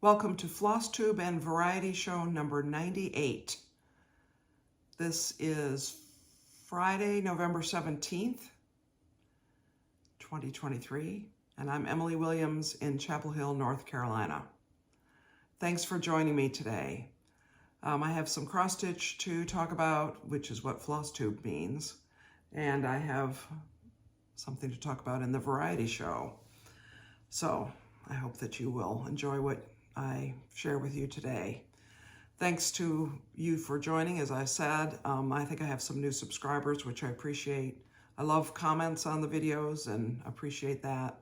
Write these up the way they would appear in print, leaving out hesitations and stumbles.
Welcome to Flosstube and Variety Show number 98. This is Friday, November 17th, 2023, and I'm Emily Williams in Chapel Hill, North Carolina. Thanks for joining me today. I have some cross-stitch to talk about, which is what Flosstube means, and I have something to talk about in the Variety Show. So I hope that you will enjoy what I share with you today. Thanks to you for joining. As I said, I think I have some new subscribers, which I appreciate. I love comments on the videos and appreciate that.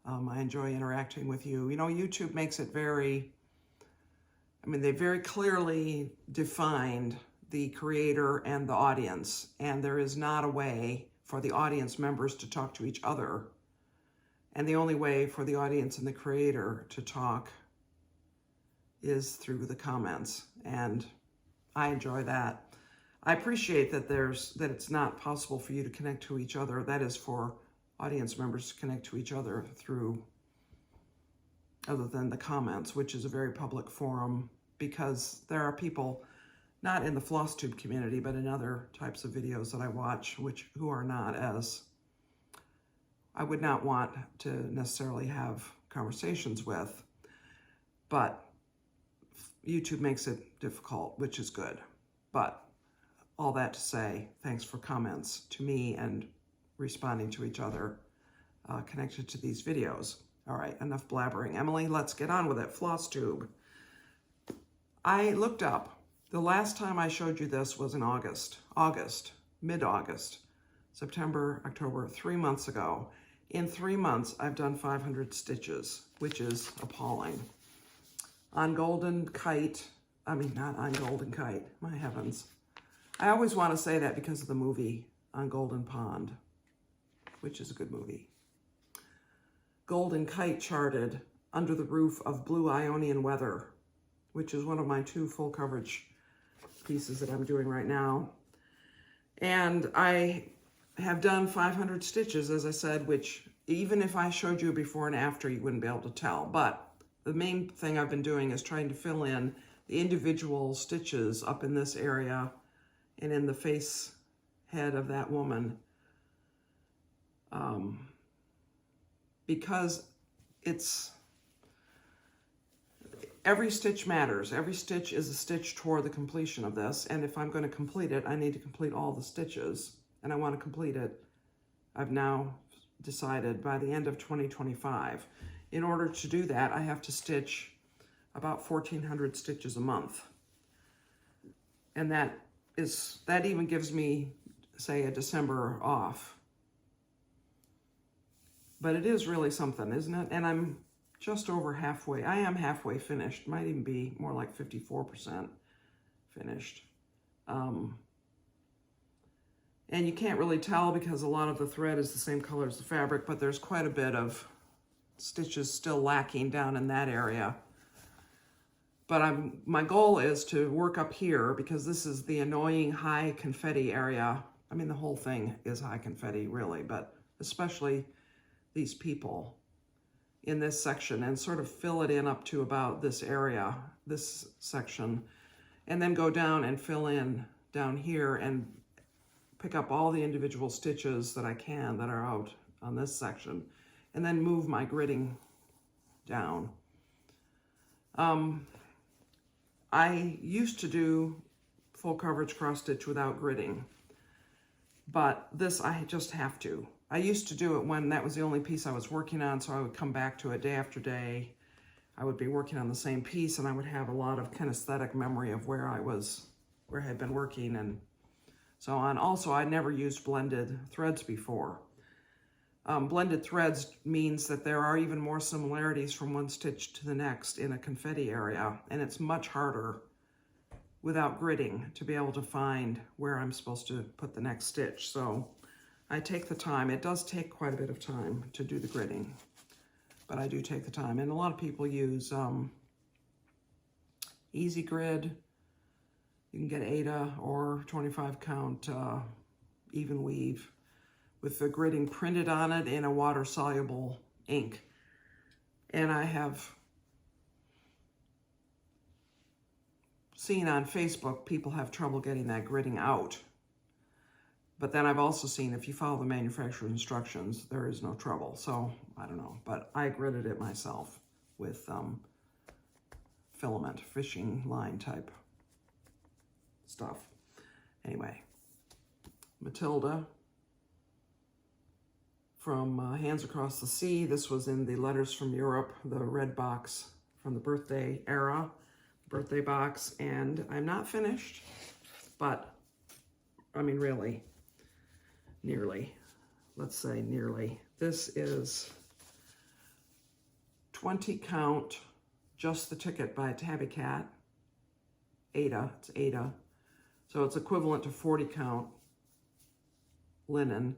I enjoy interacting with you. You know, YouTube makes it they very clearly defined the creator and the audience, and there is not a way for the audience members to talk to each other. And the only way for the audience and the creator to talk is through the comments, and I enjoy that. I appreciate that it's not possible for you to connect to each other. That is for audience members to connect to each other through other than the comments, which is a very public forum, because there are people not in the Flosstube community, but in other types of videos that I watch, who are not as, I would not want to necessarily have conversations with, but YouTube makes it difficult, which is good. But all that to say, thanks for comments to me and responding to each other connected to these videos. All right, enough blabbering. Emily, let's get on with it. Flosstube. I looked up. The last time I showed you this was in August, mid-August, September, October, 3 months ago. In 3 months, I've done 500 stitches, which is appalling. On Golden Kite, not on Golden Kite, my heavens. I always want to say that because of the movie On Golden Pond, which is a good movie. Golden Kite charted under the roof of blue Ionian weather, which is one of my 2 full coverage pieces that I'm doing right now. And I have done 500 stitches, as I said, which even if I showed you before and after, you wouldn't be able to tell. But the main thing I've been doing is trying to fill in the individual stitches up in this area and in the face head of that woman. Because every stitch matters. Every stitch is a stitch toward the completion of this. And if I'm going to complete it, I need to complete all the stitches. And I want to complete it, I've now decided, by the end of 2025. In order to do that, I have to stitch about 1,400 stitches a month. And that even gives me, say, a December off. But it is really something, isn't it? And I'm just over halfway. I am halfway finished. Might even be more like 54% finished. And you can't really tell because a lot of the thread is the same color as the fabric, but there's quite a bit of stitches still lacking down in that area. But my goal is to work up here, because this is the annoying high confetti area. I mean, the whole thing is high confetti, really, but especially these people in this section, and sort of fill it in up to about this area, this section, and then go down and fill in down here and pick up all the individual stitches that I can that are out on this section, and then move my gridding down. I used to do full coverage cross stitch without gridding, but this I just have to. I used to do it when that was the only piece I was working on, so I would come back to it day after day. I would be working on the same piece, and I would have a lot of kinesthetic memory of where I had been working and so on. Also, I never used blended threads before. Blended threads means that there are even more similarities from one stitch to the next in a confetti area, and it's much harder without gridding to be able to find where I'm supposed to put the next stitch. So I take the time. It does take quite a bit of time to do the gridding, but I do take the time. And a lot of people use Easy Grid. You can get Aida or 25 count even weave with the gridding printed on it in a water-soluble ink. And I have seen on Facebook, people have trouble getting that gridding out. But then I've also seen if you follow the manufacturer's instructions, there is no trouble. So I don't know, but I gridded it myself with filament, fishing line type stuff. Anyway, Mathilde from Hands Across the Sea. This was in the Letters from Europe, the red box from the birthday era, birthday box. And I'm not finished, but I mean, really, nearly, let's say nearly. This is 20 count, Just the Ticket by Tabby Cat, Aida, it's Aida. So it's equivalent to 40 count linen.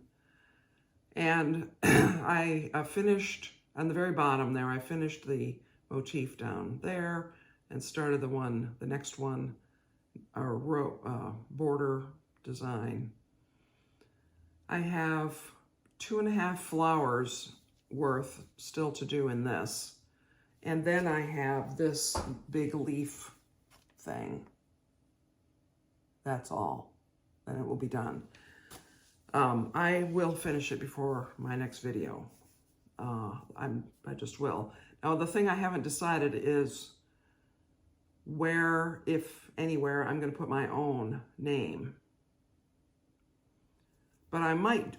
And I finished on the very bottom there, I finished the motif down there and started the next one, our border design. I have 2.5 flowers worth still to do in this. And then I have this big leaf thing. That's all. Then it will be done. I will finish it before my next video. I just will. Now, the thing I haven't decided is where, if anywhere, I'm going to put my own name. But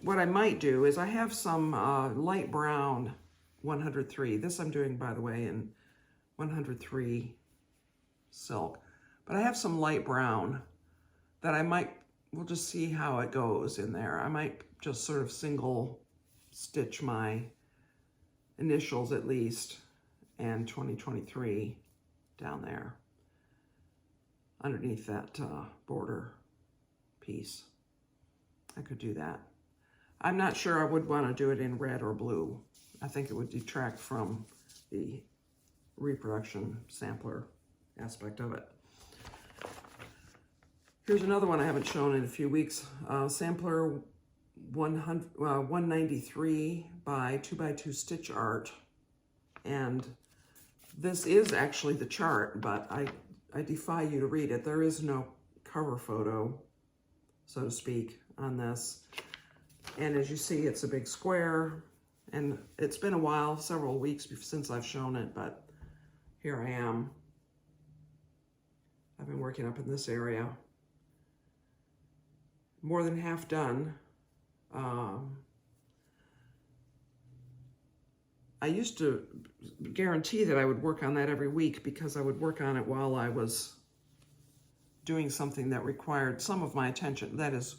what I might do is I have some light brown 103. This I'm doing, by the way, in 103 silk. But I have some light brown that we'll just see how it goes in there. I might just sort of single stitch my initials at least and 2023 down there underneath that border piece. I could do that. I'm not sure I would want to do it in red or blue. I think it would detract from the reproduction sampler aspect of it. Here's another one I haven't shown in a few weeks. Sampler 193 by 2x2 Stitch Art. And this is actually the chart, but I defy you to read it. There is no cover photo, so to speak, on this. And as you see, it's a big square. And it's been a while, several weeks since I've shown it, but here I am. I've been working up in this area. More than half done. I used to guarantee that I would work on that every week because I would work on it while I was doing something that required some of my attention. That is,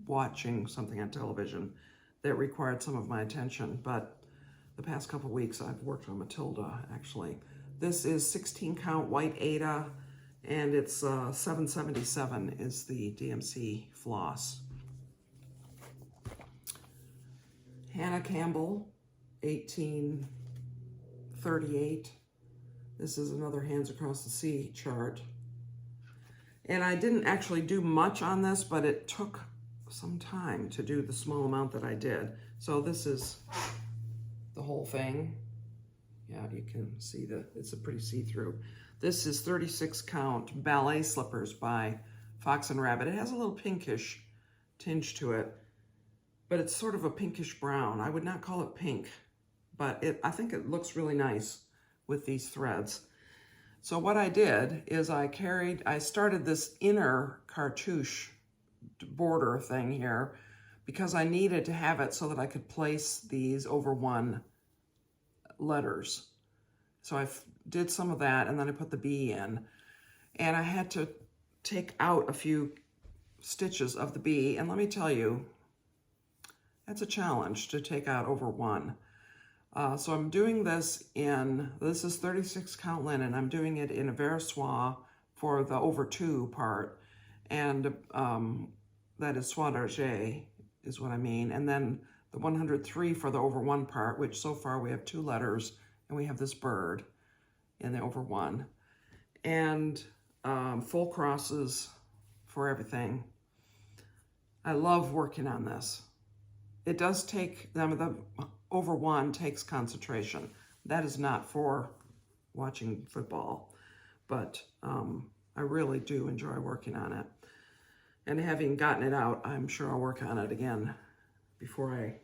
watching something on television that required some of my attention. But the past couple of weeks I've worked on Mathilde, actually. This is 16 count white Aida, and it's 777 is the DMC floss. Hannah Campbell, 1838. This is another Hands Across the Sea chart. And I didn't actually do much on this, but it took some time to do the small amount that I did. So this is the whole thing. Yeah, you can see it's a pretty see-through. This is 36 count Ballet Slippers by Fox and Rabbit. It has a little pinkish tinge to it, but it's sort of a pinkish brown. I would not call it pink, but I think it looks really nice with these threads. So what I did is I started this inner cartouche border thing here because I needed to have it so that I could place these over one letters. So I did some of that, and then I put the B in, and I had to take out a few stitches of the B, and let me tell you, that's a challenge to take out over one. So I'm doing this this is 36 count linen. I'm doing it in a Soie for the over two part, and that is Soie d'Argent is what I mean. And then the 103 for the over one part, which so far we have 2 letters, and we have this bird in the over one. And full crosses for everything. I love working on this. It does take, the over one takes concentration. That is not for watching football, but I really do enjoy working on it. And having gotten it out, I'm sure I'll work on it again before I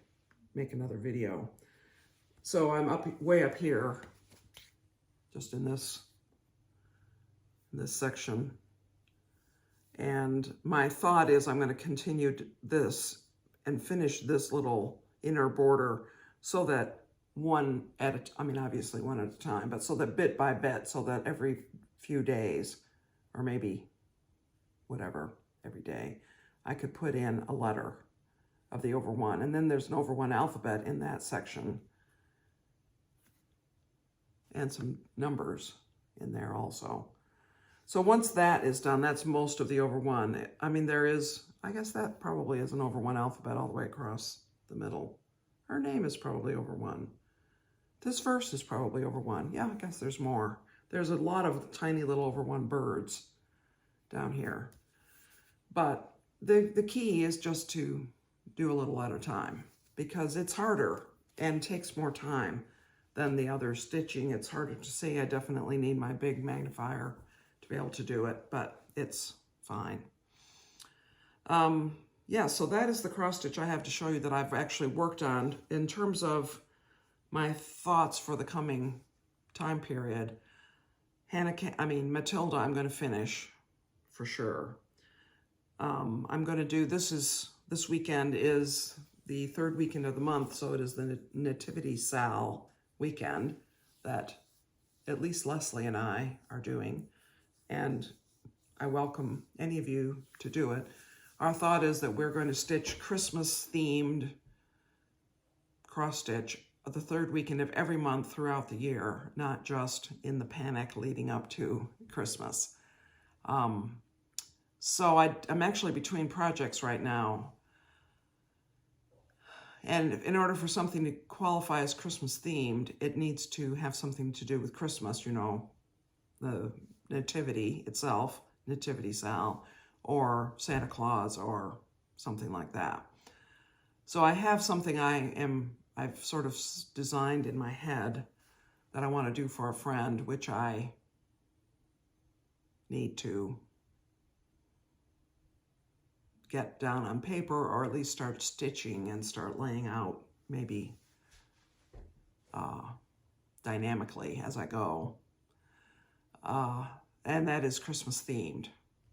make another video. So I'm way up here, just in this section. And my thought is I'm going to continue this and finish this little inner border so that obviously one at a time, but so that bit by bit, so that every few days, or maybe whatever, every day, I could put in a letter of the over one. And then there's an over one alphabet in that section and some numbers in there also. So once that is done, that's most of the over one. I mean, I guess that probably is an over one alphabet all the way across the middle. Her name is probably over one. This verse is probably over one. Yeah, I guess there's more. There's a lot of tiny little over one birds down here. But the key is just to do a little at a time, because it's harder and takes more time than the other stitching. It's harder to see. I definitely need my big magnifier to be able to do it, but it's fine. Yeah, so that is the cross stitch I have to show you that I've actually worked on. In terms of my thoughts for the coming time period, Mathilde, I'm going to finish for sure. I'm going to do, this weekend is the third weekend of the month, so it is the Nativity Sal weekend that at least Leslie and I are doing, and I welcome any of you to do it. Our thought is that we're going to stitch Christmas-themed cross-stitch the third weekend of every month throughout the year, not just in the panic leading up to Christmas. So I'm actually between projects right now. And in order for something to qualify as Christmas-themed, it needs to have something to do with Christmas, you know, the nativity itself, Nativity Sal, or Santa Claus, or something like that. So I have something I've sort of designed in my head that I want to do for a friend, which I need to get down on paper, or at least start stitching and start laying out, maybe dynamically as I go. And that is Christmas themed.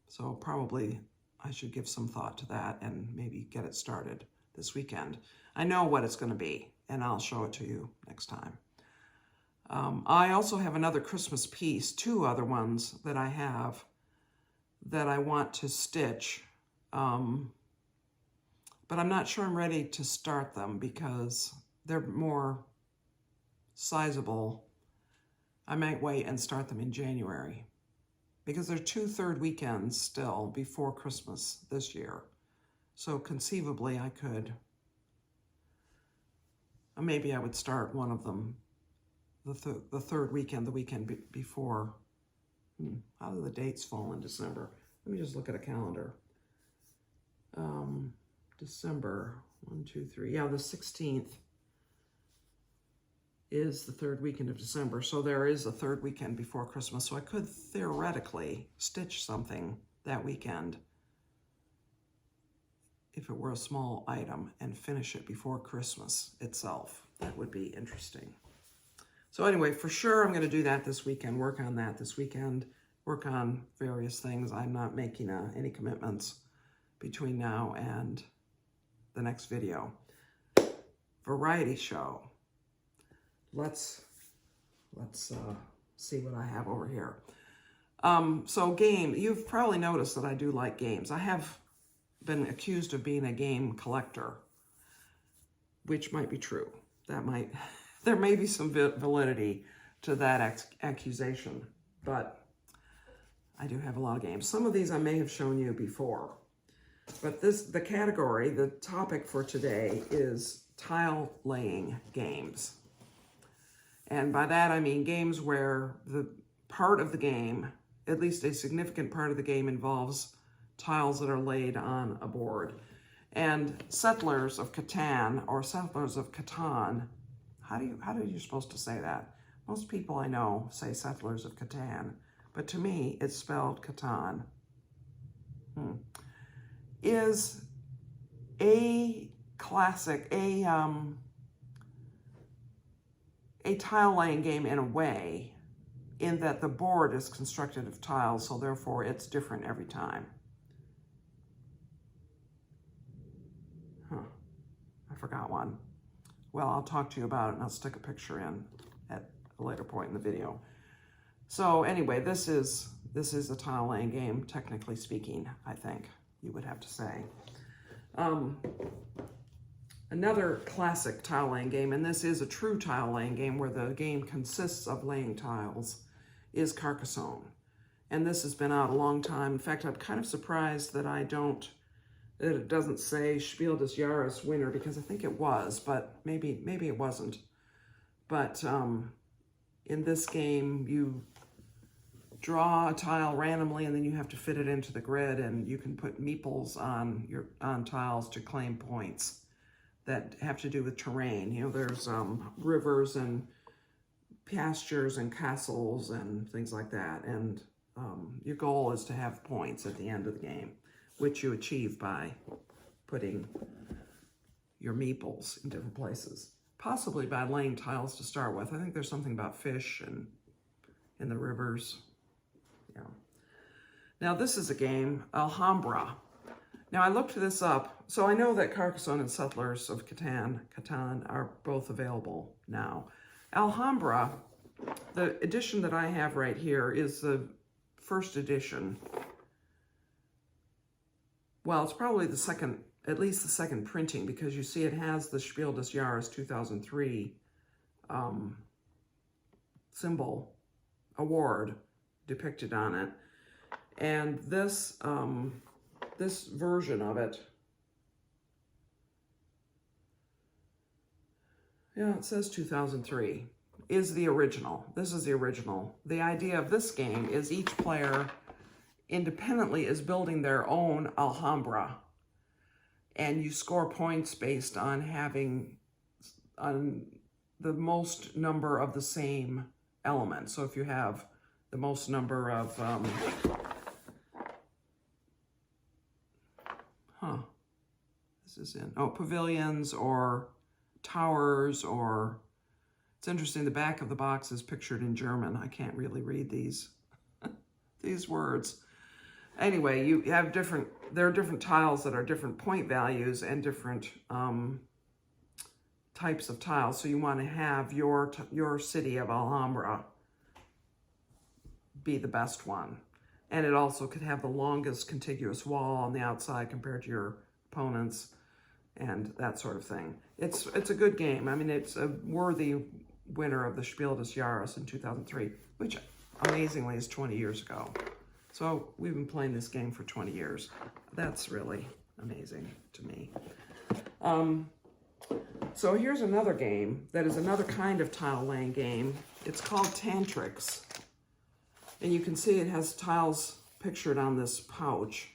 So probably I should give some thought to that and maybe get it started this weekend. I know what it's going to be, and I'll show it to you next time. I also have another Christmas piece, two other ones that I have that I want to stitch. But I'm not sure I'm ready to start them because they're more sizable. I might wait and start them in January because there are 2 third weekends still before Christmas this year. So conceivably I could, maybe I would start one of them the third weekend, the weekend before. How do the dates fall in December? Let me just look at a calendar. December, 1, 2, 3. Yeah, the 16th is the third weekend of December. So there is a third weekend before Christmas. So I could theoretically stitch something that weekend if it were a small item and finish it before Christmas itself. That would be interesting. So anyway, for sure I'm going to do that this weekend, work on that this weekend, work on various things. I'm not making any commitments between now and the next video. Variety show. Let's see what I have over here. So game, you've probably noticed that I do like games. I have been accused of being a game collector, which might be true. There may be some validity to that accusation, but I do have a lot of games. Some of these I may have shown you before, but the category, the topic for today is tile laying games. And by that I mean games where the part of the game, at least a significant part of the game, involves tiles that are laid on a board. And Settlers of Catan, or Settlers of Catan, how are you supposed to say that? Most people I know say Settlers of Catan, but to me, it's spelled Catan, is a classic, a tile laying game in a way, in that the board is constructed of tiles, so therefore it's different every time. I forgot one. Well, I'll talk to you about it and I'll stick a picture in at a later point in the video. So anyway, this is a tile laying game, technically speaking, I think you would have to say. Another classic tile laying game, and this is a true tile laying game where the game consists of laying tiles, is Carcassonne. And this has been out a long time. In fact, I'm kind of surprised that it doesn't say Spiel des Jahres winner, because I think it was, but maybe it wasn't. But in this game, you draw a tile randomly and then you have to fit it into the grid, and you can put meeples on tiles to claim points that have to do with terrain. You know, there's rivers and pastures and castles and things like that. And your goal is to have points at the end of the game, which you achieve by putting your meeples in different places, possibly by laying tiles to start with. I think there's something about fish and in the rivers. Yeah. Now this is a game, Alhambra. Now I looked this up, so I know that Carcassonne and Settlers of Catan are both available now. Alhambra, the edition that I have right here is the first edition. Well, it's probably the second, at least the second printing, because you see it has the Spiel des Jahres 2003 symbol award depicted on it. And this this version of it, yeah, it says 2003, is the original. This is the original. The idea of this game is each player independently is building their own Alhambra, and you score points based on having the most number of the same element. So if you have the most number of pavilions or towers, or it's interesting, the back of the box is pictured in German. I can't really read these these words. Anyway, you have there are different tiles that are different point values and different types of tiles. So you want to have your city of Alhambra be the best one. And it also could have the longest contiguous wall on the outside compared to your opponents and that sort of thing. It's a good game. I mean, it's a worthy winner of the Spiel des Jahres in 2003, which amazingly is 20 years ago. So we've been playing this game for 20 years. That's really amazing to me. So here's another game that is another kind of tile laying game. It's called Tantrix. And you can see it has tiles pictured on this pouch.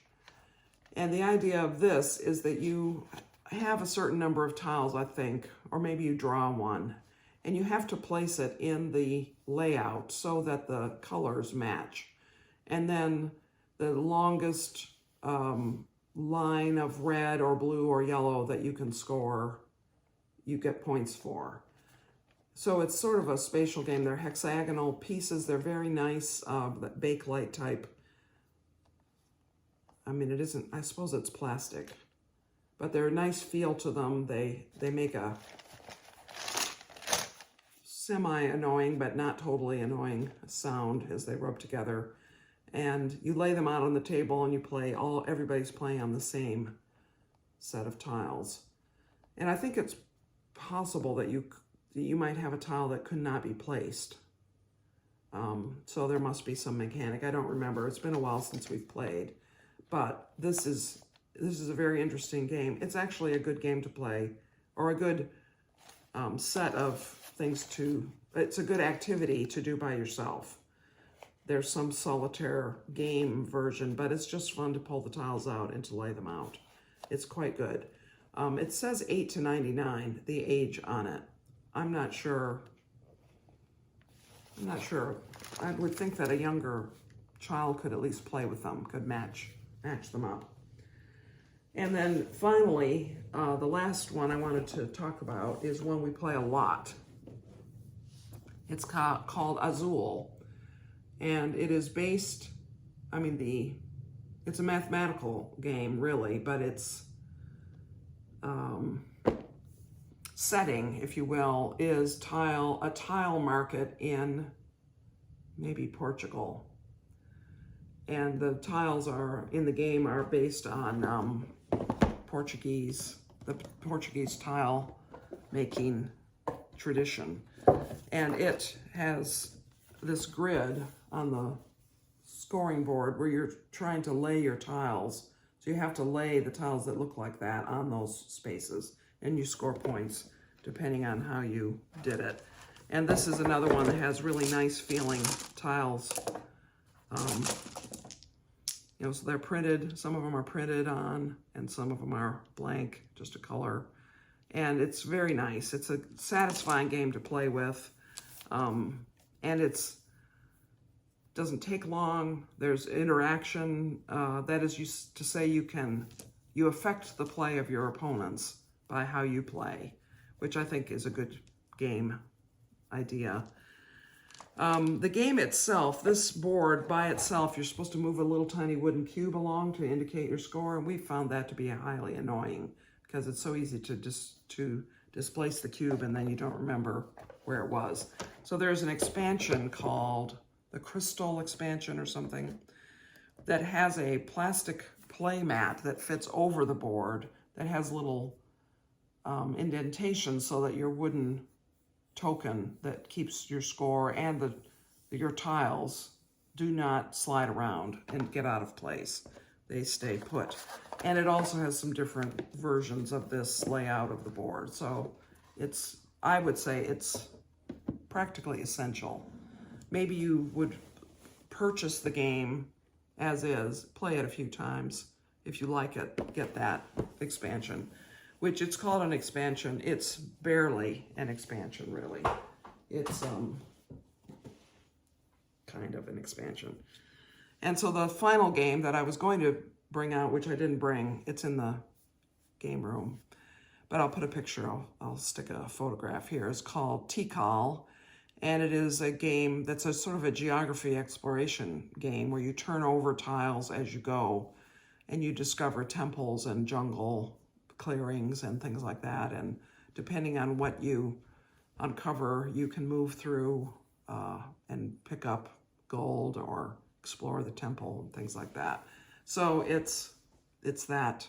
And the idea of this is that you have a certain number of tiles, I think, or maybe you draw one, and you have to place it in the layout so that the colors match. And then the longest line of red or blue or yellow that you can score, you get points for. So it's sort of a spatial game. They're hexagonal pieces. They're very nice, Bakelite type. I mean, it isn't, I suppose it's plastic, but they're a nice feel to them. They make a semi-annoying, but not totally annoying sound as they rub together. And you lay them out on the table and you play, everybody's playing on the same set of tiles. And I think it's possible that you might have a tile that could not be placed. So there must be some mechanic. I don't remember. It's been a while since we've played. But this is a very interesting game. It's actually a good game to play, or a good set of things it's a good activity to do by yourself. There's some solitaire game version, but it's just fun to pull the tiles out and to lay them out. It's quite good. It says 8 to 99, the age on it. I'm not sure. I would think that a younger child could at least play with them, could match them up. And then finally, the last one I wanted to talk about is one we play a lot. It's called Azul, and it is based, I mean, it's a mathematical game, really, but it's setting, if you will, is a tile market in maybe Portugal. And the tiles in the game are based on the Portuguese tile making tradition. And it has this grid on the scoring board where you're trying to lay your tiles. So you have to lay the tiles that look like that on those spaces, and you score points depending on how you did it. And this is another one that has really nice feeling tiles. You know, so they're printed, some of them are printed on, and some of them are blank, just a color. And it's very nice. It's a satisfying game to play with. And doesn't take long. There's interaction. That is to say you affect the play of your opponents by how you play, which I think is a good game idea. The game itself, this board by itself, you're supposed to move a little tiny wooden cube along to indicate your score, and we found that to be highly annoying because it's so easy to displace the cube and then you don't remember where it was. So there's an expansion called the Crystal expansion or something that has a plastic play mat that fits over the board that has little indentations so that your wooden token that keeps your score and your tiles do not slide around and get out of place. They stay put. And it also has some different versions of this layout of the board. So I would say it's practically essential. Maybe you would purchase the game as is, play it a few times. If you like it, get that expansion, which it's called an expansion. It's barely an expansion, really. It's kind of an expansion. And so the final game that I was going to bring out, which I didn't bring, it's in the game room, but I'll put a picture, I'll stick a photograph here, is called Tikal. And it is a game that's a sort of a geography exploration game where you turn over tiles as you go and you discover temples and jungle clearings and things like that. And depending on what you uncover, you can move through and pick up gold or explore the temple and things like that. So it's that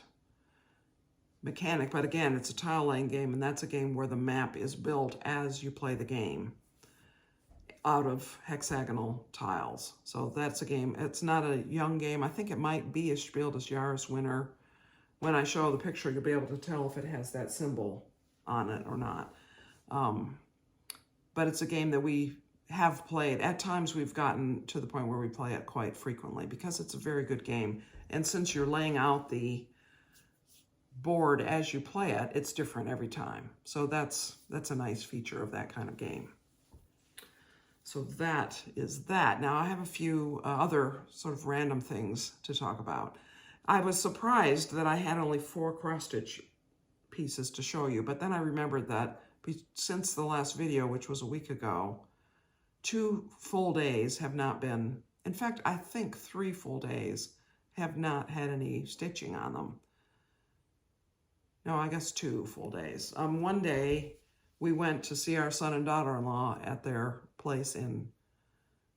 mechanic, but again, it's a tile laying game, and that's a game where the map is built as you play the game out of hexagonal tiles. So that's a game. It's not a young game. I think it might be a Spiel des Jahres winner. When I show the picture, you'll be able to tell if it has that symbol on it or not. But it's a game that we have played. At times we've gotten to the point where we play it quite frequently because it's a very good game. And since you're laying out the board as you play it, it's different every time. So that's a nice feature of that kind of game. So that is that. Now I have a few other sort of random things to talk about. I was surprised that I had only 4 cross-stitch pieces to show you, but then I remembered that since the last video, which was a week ago, 2 full days have not been, in fact, I think 3 full days have not had any stitching on them. No, I guess 2 full days. One day we went to see our son and daughter-in-law at their place in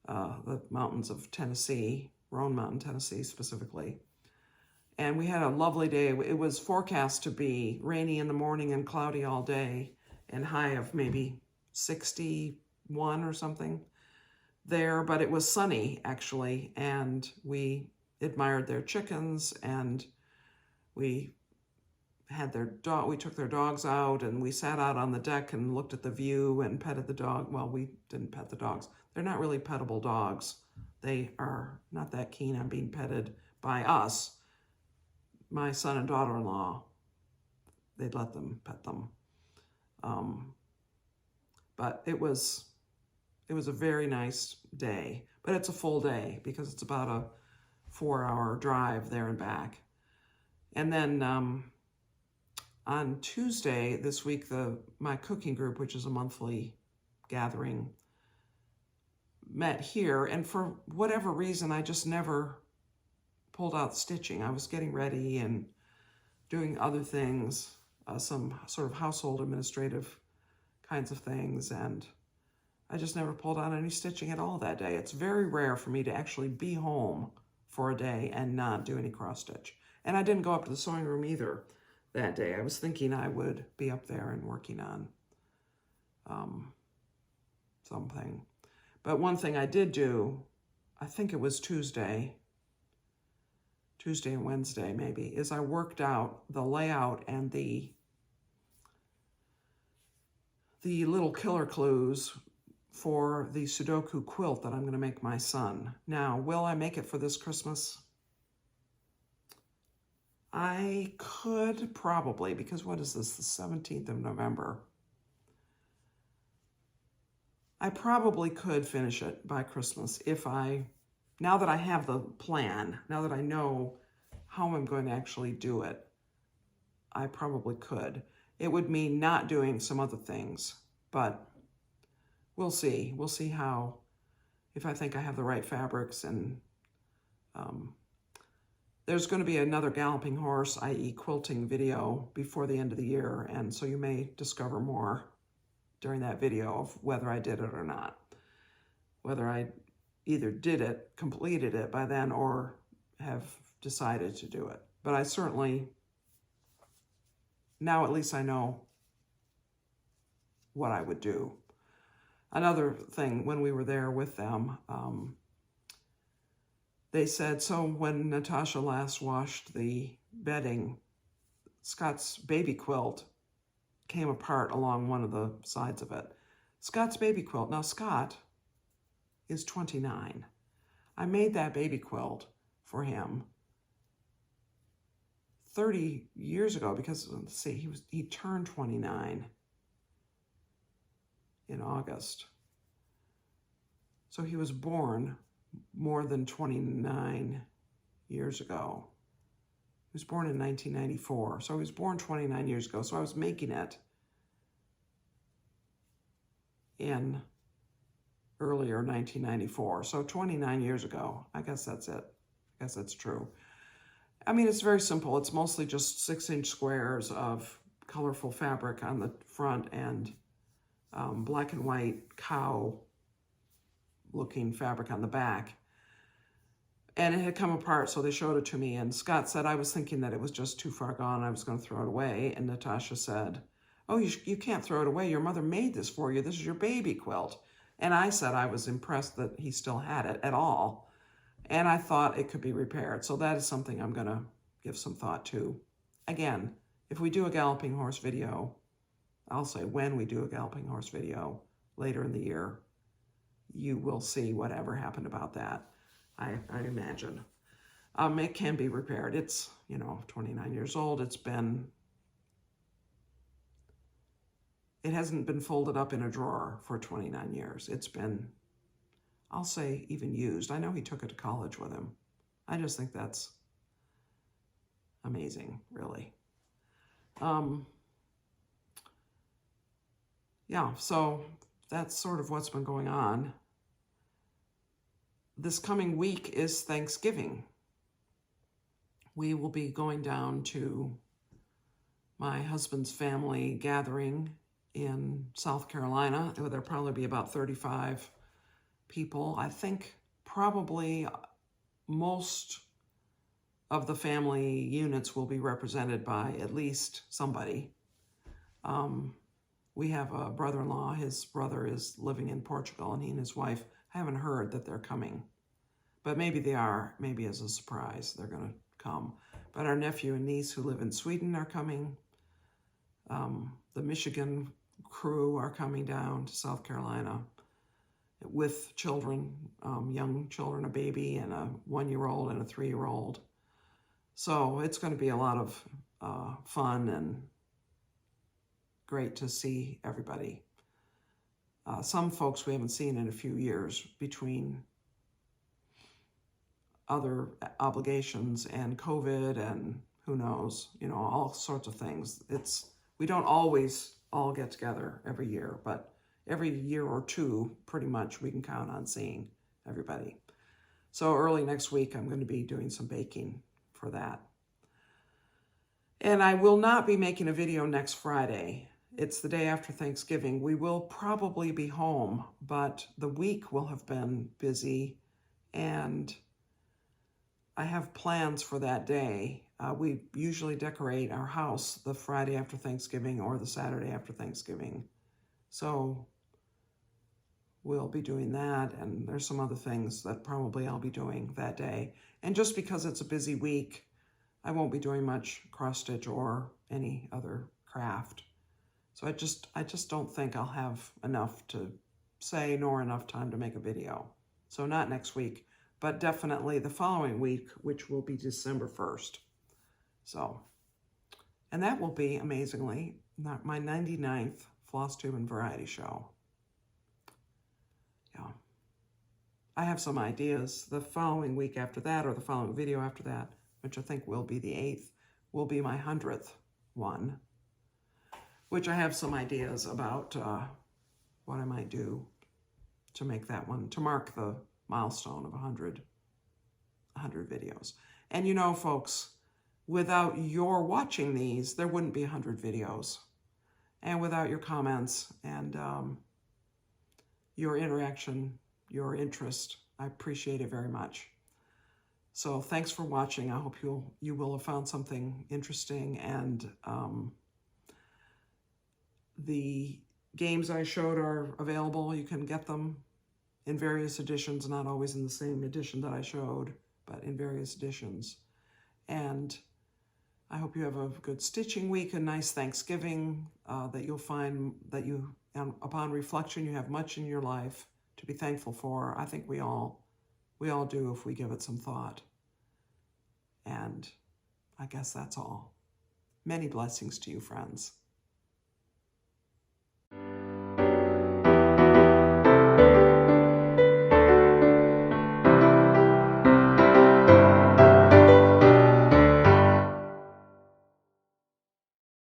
the mountains of Tennessee, Roan Mountain, Tennessee specifically. And we had a lovely day. It was forecast to be rainy in the morning and cloudy all day, and high of maybe 61 or something there, but it was sunny actually, and we admired their chickens, and we had we took their dogs out, and we sat out on the deck and looked at the view and petted the dog. Well, we didn't pet the dogs. They're not really pettable dogs. They are not that keen on being petted by us. My son and daughter-in-law, they'd let them pet them. But it was It was a very nice day, but it's a full day because it's about a 4-hour drive there and back. And then on Tuesday this week, my cooking group, which is a monthly gathering, met here. And for whatever reason, I just never pulled out stitching. I was getting ready and doing other things, some sort of household administrative kinds of things, and I just never pulled out any stitching at all that day. It's very rare for me to actually be home for a day and not do any cross stitch. And I didn't go up to the sewing room either that day. I was thinking I would be up there and working on something. But one thing I did do, I think it was Tuesday and Wednesday maybe, is I worked out the layout and the little killer clues for the Sudoku quilt that I'm going to make my son. Now, will I make it for this Christmas? I could probably, because what is this, the 17th of November? I probably could finish it by Christmas now that I have the plan, now that I know how I'm going to actually do it, I probably could. It would mean not doing some other things, but we'll see. We'll see if I think I have the right fabrics. And there's going to be another galloping horse, i.e. quilting video before the end of the year. And so you may discover more during that video of whether I did it or not. Whether I either completed it by then, or have decided to do it. But I certainly, now at least I know what I would do. Another thing, when we were there with them, they said, so when Natasha last washed the bedding, Scott's baby quilt came apart along one of the sides of it. Scott's baby quilt. Now, Scott is 29. I made that baby quilt for him 30 years ago because, let's see, he turned 29 in August. So he was born more than 29 years ago. He was born in 1994. So he was born 29 years ago. So I was making it in earlier 1994. So 29 years ago. I guess that's it. I guess that's true. I mean, it's very simple. It's mostly just 6-inch squares of colorful fabric on the front and black and white cow looking fabric on the back. And it had come apart, so they showed it to me. And Scott said, I was thinking that it was just too far gone. I was going to throw it away. And Natasha said, oh, you can't throw it away. Your mother made this for you. This is your baby quilt. And I said I was impressed that he still had it at all. And I thought it could be repaired. So that is something I'm going to give some thought to. Again, if we do a galloping horse video, I'll say when we do a galloping horse video later in the year, you will see whatever happened about that, I imagine. It can be repaired. It's, 29 years old. It hasn't been folded up in a drawer for 29 years. It's been, I'll say, even used. I know he took it to college with him. I just think that's amazing, really. Yeah, so that's sort of what's been going on. This coming week is Thanksgiving. We will be going down to my husband's family gathering in South Carolina. There'll probably be about 35 people. I think probably most of the family units will be represented by at least somebody. We have a brother-in-law. His brother is living in Portugal, and he and his wife, I haven't heard that they're coming. But maybe they are. Maybe as a surprise, they're going to come. But our nephew and niece who live in Sweden are coming. The Michigan crew are coming down to South Carolina with children, young children, a baby and a 1-year-old and a 3-year-old. So it's going to be a lot of fun and great to see everybody. Some folks we haven't seen in a few years between other obligations and COVID and who knows, you know, all sorts of things. We don't always all get together every year, but every year or two, pretty much, we can count on seeing everybody. So early next week, I'm going to be doing some baking for that. And I will not be making a video next Friday. It's the day after Thanksgiving. We will probably be home, but the week will have been busy, and I have plans for that day. We usually decorate our house the Friday after Thanksgiving or the Saturday after Thanksgiving. So we'll be doing that, and there's some other things that probably I'll be doing that day. And just because it's a busy week, I won't be doing much cross-stitch or any other craft. So I just don't think I'll have enough to say nor enough time to make a video. So not next week, but definitely the following week, which will be December 1st. So, and that will be, amazingly, my 99th Flosstube and Variety Show. Yeah. I have some ideas. The following week after that, or the following video after that, which I think will be the 8th, will be my 100th one, which I have some ideas about what I might do to make that one, to mark the milestone of 100 videos. And you know, folks, without your watching these, there wouldn't be 100 videos. And without your comments and your interaction, your interest, I appreciate it very much. So thanks for watching. I hope you will have found something interesting, and the games I showed are available. You can get them in various editions, not always in the same edition that I showed, but in various editions. And I hope you have a good stitching week, a nice Thanksgiving, that you'll find that upon reflection, you have much in your life to be thankful for. I think we all do if we give it some thought. And I guess that's all. Many blessings to you, friends.